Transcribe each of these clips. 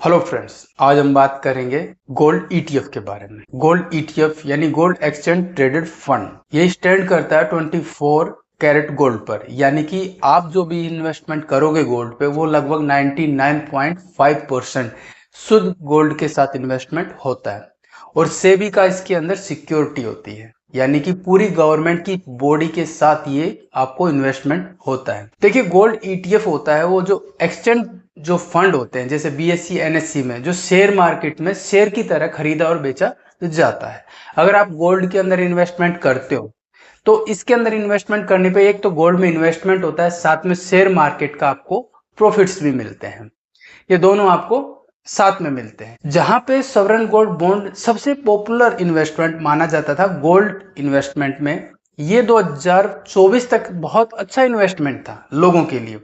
Hello friends, आज हम बात करेंगे गोल्ड ईटीएफ के बारे में। गोल्ड ईटीएफ यानी गोल्ड एक्सचेंज ट्रेडेड फंड, ये स्टैंड करता है 24 कैरेट गोल्ड पर। यानी कि आप जो भी इन्वेस्टमेंट करोगे गोल्ड पे, वो लगभग 99.5% शुद्ध गोल्ड के साथ इन्वेस्टमेंट होता है। और सेबी का इसके अंदर सिक्योरिटी होती है, यानी कि पूरी गवर्नमेंट की बॉडी के साथ ये आपको इन्वेस्टमेंट होता है। देखिए, गोल्ड ईटीएफ होता है वो जो एक्सचेंज जो फंड होते हैं, जैसे बीएससी एनएससी में, जो शेयर मार्केट में शेयर की तरह खरीदा और बेचा जाता है। अगर आप गोल्ड के अंदर इन्वेस्टमेंट करते हो तो इसके अंदर इन्वेस्टमेंट करने पे एक तो गोल्ड में इन्वेस्टमेंट होता है, साथ में शेयर मार्केट का आपको प्रॉफिट्स भी मिलते हैं। ये दोनों आपको साथ में मिलते हैं। जहां पे सॉवरेन गोल्ड बॉन्ड सबसे पॉपुलर इन्वेस्टमेंट माना जाता था गोल्ड इन्वेस्टमेंट में, ये 2024 तक बहुत अच्छा इन्वेस्टमेंट था लोगों के लिए।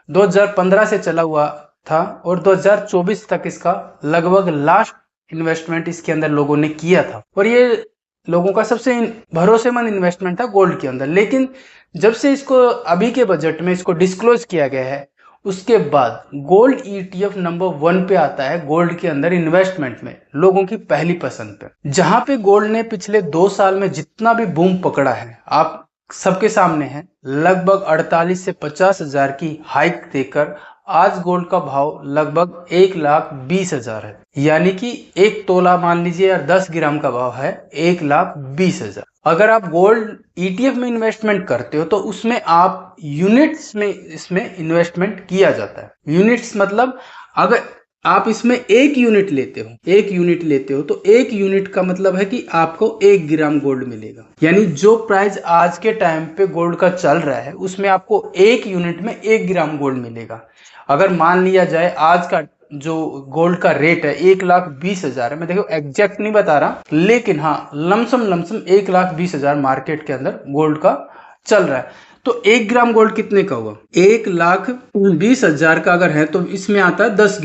2015 से चला हुआ था और 2024 तक इसका लगभग लास्ट इन्वेस्टमेंट इसके अंदर लोगों ने किया था। और ये लोगों का सबसे भरोसेमंद इन्वेस्टमेंट था गोल्ड के अंदर। लेकिन जब से इसको अभी के बजट में इसको डिस्क्लोज किया गया है, उसके बाद गोल्ड ईटीएफ नंबर 1 पे आता है गोल्ड के अंदर इन्वेस्टमेंट में, लोगों की पहली पसंद पे। जहां पे गोल्ड ने पिछले 2 साल में जितना भी बूम पकड़ा है, आप सबके सामने है, लगभग 48 से 50 हजार की हाइक देकर आज गोल्ड का भाव लगभग 1,20,000 है। यानी कि एक तोला मान लीजिए, और 10 ग्राम का भाव है 1,20,000। अगर आप गोल्ड ईटीएफ में इन्वेस्टमेंट करते हो तो उसमें आप यूनिट्स में इसमें इन्वेस्टमेंट किया जाता है। यूनिट्स मतलब अगर आप इसमें एक यूनिट लेते हो तो एक यूनिट का मतलब है कि आपको 1 ग्राम गोल्ड मिलेगा। यानी जो प्राइस आज के टाइम पे गोल्ड का चल रहा है, उसमें आपको एक यूनिट में 1 ग्राम गोल्ड मिलेगा। अगर मान लिया जाए आज का जो गोल्ड का रेट है 1,20,000 है, मैं देखो एग्जैक्ट नहीं बता रहा, लेकिन हाँ लमसम 1,20,000 मार्केट के अंदर गोल्ड का चल रहा है। तो 1 ग्राम गोल्ड कितने का हुआ? 1,20,000 का अगर है तो इसमें आता है 10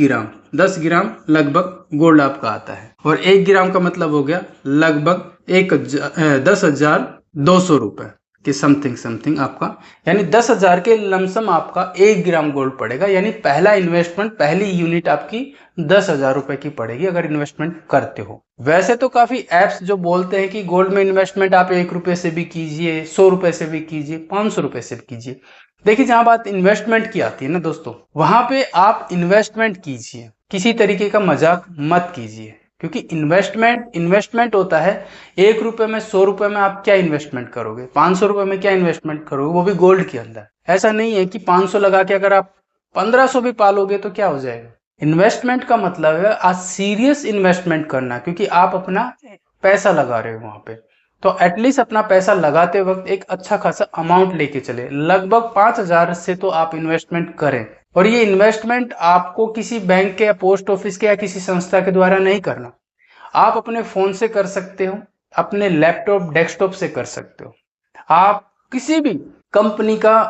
ग्राम लगभग गोल्ड आपका आता है। और 1 ग्राम का मतलब हो गया लगभग 10,200 रुपए के समथिंग आपका, यानी 10,000 के लमसम आपका 1 ग्राम गोल्ड पड़ेगा। यानी पहला इन्वेस्टमेंट, पहली यूनिट आपकी 10,000 रुपए की पड़ेगी अगर इन्वेस्टमेंट करते हो। वैसे तो काफी एप्स जो बोलते हैं कि गोल्ड में इन्वेस्टमेंट आप 1 रुपए से भी कीजिए, 100 रुपए से भी कीजिए, 500 रुपए से भी कीजिए। देखिए, जहां बात इन्वेस्टमेंट की आती है ना दोस्तों, वहां पे आप इन्वेस्टमेंट कीजिए, किसी तरीके का मजाक मत कीजिए। क्योंकि इन्वेस्टमेंट होता है। 1 रुपए में, 100 रुपए में आप क्या इन्वेस्टमेंट करोगे? 500 रुपए में क्या इन्वेस्टमेंट करोगे, वो भी गोल्ड के अंदर? ऐसा नहीं है कि 500 लगा के अगर आप 1500 भी पालोगे तो क्या हो जाएगा। इन्वेस्टमेंट का मतलब है आज सीरियस इन्वेस्टमेंट करना, क्योंकि आप अपना पैसा लगा रहे हो वहां पे। तो एटलीस्ट अपना पैसा लगाते वक्त एक अच्छा खासा अमाउंट लेके चले। लगभग 5,000 से तो आप इन्वेस्टमेंट करें। और ये इन्वेस्टमेंट आपको किसी बैंक के या पोस्ट ऑफिस के या किसी संस्था के द्वारा नहीं करना। आप अपने फोन से कर सकते हो, अपने लैपटॉप डेस्कटॉप से कर सकते हो। आप किसी भी कंपनी का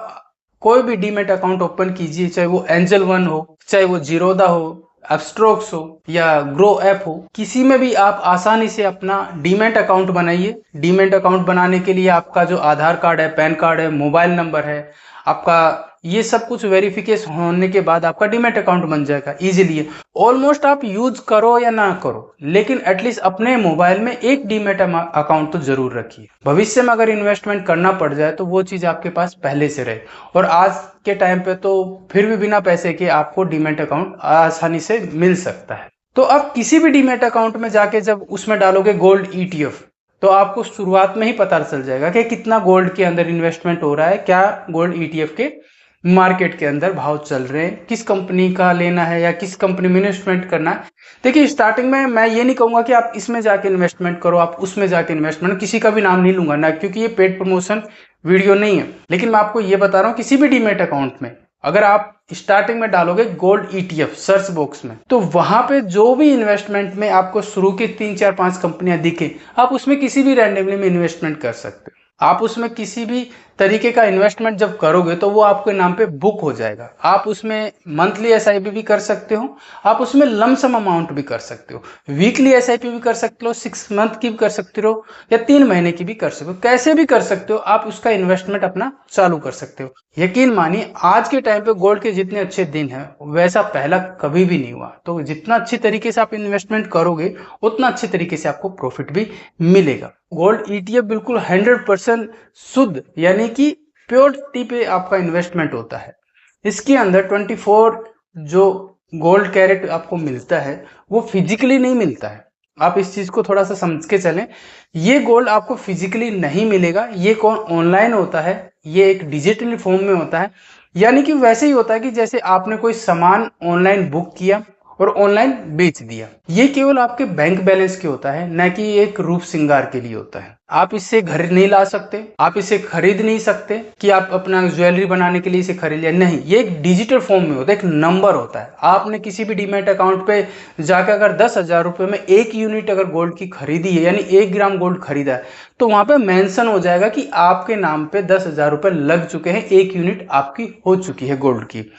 कोई भी डीमेट अकाउंट ओपन कीजिए, चाहे वो एंजल वन हो, चाहे वो जीरोदा हो, अपस्ट्रोक्स हो या ग्रो ऐप हो, किसी में भी आप आसानी से अपना डीमेट अकाउंट बनाइए। डीमेट अकाउंट बनाने के लिए आपका जो आधार कार्ड है, पैन कार्ड है, मोबाइल नंबर है आपका, ये सब कुछ वेरिफिकेशन होने के बाद आपका डीमेट अकाउंट बन जाएगा इजीली। ऑलमोस्ट आप यूज करो या ना करो, लेकिन एटलीस्ट अपने मोबाइल में एक डीमेट अकाउंट तो जरूर रखिए। भविष्य में अगर इन्वेस्टमेंट करना पड़ जाए तो वो चीज आपके पास पहले से रहे। और आज के टाइम पे तो फिर भी बिना पैसे के आपको डीमेट अकाउंट आसानी से मिल सकता है। तो अब किसी भी डीमेट अकाउंट में जाके जब उसमें डालोगे गोल्ड ईटीएफ, तो आपको शुरुआत में ही पता चल जाएगा कि कितना गोल्ड के अंदर इन्वेस्टमेंट हो रहा है, क्या गोल्ड ईटीएफ के मार्केट के अंदर भाव चल रहे हैं, किस कंपनी का लेना है या किस कंपनी में इन्वेस्टमेंट करना है। देखिए, स्टार्टिंग में मैं ये नहीं कहूंगा कि आप इसमें जाके इन्वेस्टमेंट करो, आप उसमें जाके इन्वेस्टमेंट, किसी का भी नाम नहीं लूंगा ना, क्योंकि ये पेड प्रमोशन वीडियो नहीं है। लेकिन मैं आपको ये बता रहा हूँ, किसी भी डीमेट अकाउंट में अगर आप स्टार्टिंग में डालोगे गोल्ड ईटीएफ सर्च बॉक्स में, तो वहां पे जो भी इन्वेस्टमेंट में आपको शुरू की 3, 4, 5 कंपनियां दिखे, आप उसमें किसी भी रैंडमली में इन्वेस्टमेंट कर सकते हो। आप उसमें किसी भी तरीके का इन्वेस्टमेंट जब करोगे तो वो आपके नाम पे बुक हो जाएगा। आप उसमें मंथली एसआईपी भी कर सकते हो, आप उसमें लमसम अमाउंट भी कर सकते हो, वीकली एसआईपी भी कर सकते हो, 6 मंथ की भी कर सकते हो, या 3 महीने की भी कर सकते हो, कैसे भी कर सकते हो आप उसका इन्वेस्टमेंट अपना चालू कर सकते हो। यकीन मानिए आज के टाइम पे गोल्ड के जितने अच्छे दिन हैं वैसा पहला कभी भी नहीं हुआ। तो जितना अच्छी तरीके से आप इन्वेस्टमेंट करोगे उतना अच्छे तरीके से आपको प्रॉफिट भी मिलेगा। गोल्ड ईटीएफ बिल्कुल 100% शुद्ध यानी कि प्योरिटी पे आपका इन्वेस्टमेंट होता है। इसके अंदर 24 जो गोल्ड कैरेट आपको मिलता है वो फिजिकली नहीं मिलता है। आप इस चीज को थोड़ा सा समझ के चलें, ये गोल्ड आपको फिजिकली नहीं मिलेगा, ये कौन ऑनलाइन होता है, ये एक डिजिटल फॉर्म में होता है। यानी कि वैसे ही होता है कि जैसे आपने कोई सामान ऑनलाइन बुक किया और ऑनलाइन बेच दिया। ये केवल आपके बैंक बैलेंस के होता है, न कि एक रूप श्रृंगार के लिए होता है। आप इससे घर नहीं ला सकते, आप इसे खरीद नहीं सकते कि आप अपना ज्वेलरी बनाने के लिए इसे खरीद लिया, नहीं। ये एक डिजिटल फॉर्म में होता है, एक नंबर होता है। आपने किसी भी डीमैट अकाउंट पे जाकर अगर 10,000 रुपए में 1 यूनिट अगर गोल्ड की खरीदी है, यानी 1 ग्राम गोल्ड खरीदा है, तो वहां पे मेंशन हो जाएगा कि आपके नाम पे 10,000 रुपए लग चुके हैं, 1 यूनिट आपकी हो चुकी है गोल्ड की।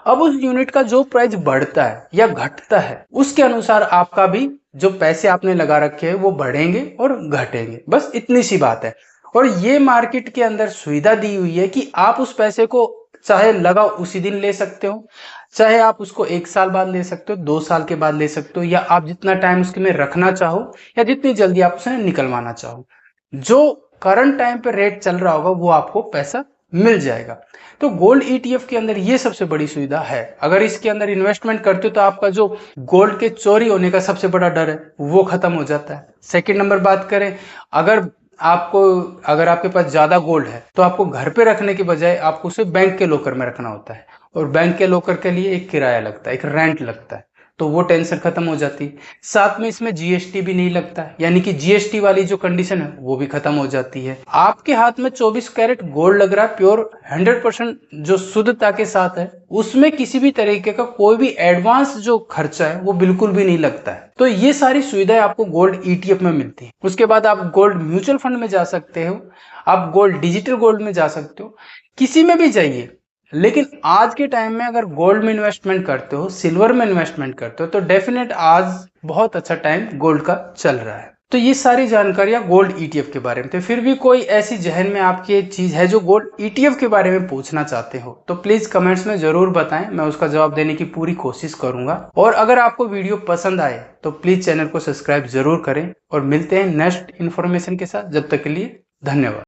अब उस यूनिट का जो प्राइस बढ़ता है या घटता है उसके अनुसार आपका भी जो पैसे आपने लगा रखे हैं वो बढ़ेंगे और घटेंगे, बस इतनी सी बात है। और ये मार्केट के अंदर सुविधा दी हुई है कि आप उस पैसे को चाहे लगा उसी दिन ले सकते हो, चाहे आप उसको 1 साल बाद ले सकते हो, 2 साल के बाद ले सकते हो, या आप जितना टाइम उसके में रखना चाहो या जितनी जल्दी आप उसे निकलवाना चाहो। जो करंट टाइम पे रेट चल रहा होगा वो आपको पैसा मिल जाएगा। तो गोल्ड ईटीएफ के अंदर ये सबसे बड़ी सुविधा है। अगर इसके अंदर इन्वेस्टमेंट करते हो तो आपका जो गोल्ड के चोरी होने का सबसे बड़ा डर है वो खत्म हो जाता है। सेकंड नंबर बात करें, अगर आपके पास ज्यादा गोल्ड है तो आपको घर पे रखने के बजाय आपको उसे बैंक के लॉकर में रखना होता है, और बैंक के लॉकर के लिए एक किराया लगता है, एक रेंट लगता है, तो वो टेंशन खत्म हो जाती है। साथ में इसमें जीएसटी भी नहीं लगता है, यानी कि जीएसटी वाली जो कंडीशन है वो भी खत्म हो जाती है। आपके हाथ में 24 कैरेट गोल्ड लग रहा है, प्योर 100% जो शुद्धता के साथ है, उसमें किसी भी तरीके का कोई भी एडवांस जो खर्चा है वो बिल्कुल भी नहीं लगता है। तो ये सारी सुविधाएं आपको गोल्ड ईटीएफ में मिलती है। उसके बाद आप गोल्ड म्यूचुअल फंड में जा सकते हो, आप गोल्ड डिजिटल गोल्ड में जा सकते हो, किसी में भी जाइए। लेकिन आज के टाइम में अगर गोल्ड में इन्वेस्टमेंट करते हो, सिल्वर में इन्वेस्टमेंट करते हो, तो डेफिनेट आज बहुत अच्छा टाइम गोल्ड का चल रहा है। तो ये सारी जानकारियां गोल्ड ईटीएफ के बारे में थे। फिर भी कोई ऐसी जहन में आपकी चीज है जो गोल्ड ईटीएफ के बारे में पूछना चाहते हो तो प्लीज कमेंट्स में जरूर बताएं, मैं उसका जवाब देने की पूरी कोशिश करूंगा। और अगर आपको वीडियो पसंद आए तो प्लीज चैनल को सब्सक्राइब जरूर करें, और मिलते हैं नेक्स्ट इन्फॉर्मेशन के साथ। जब तक के लिए धन्यवाद।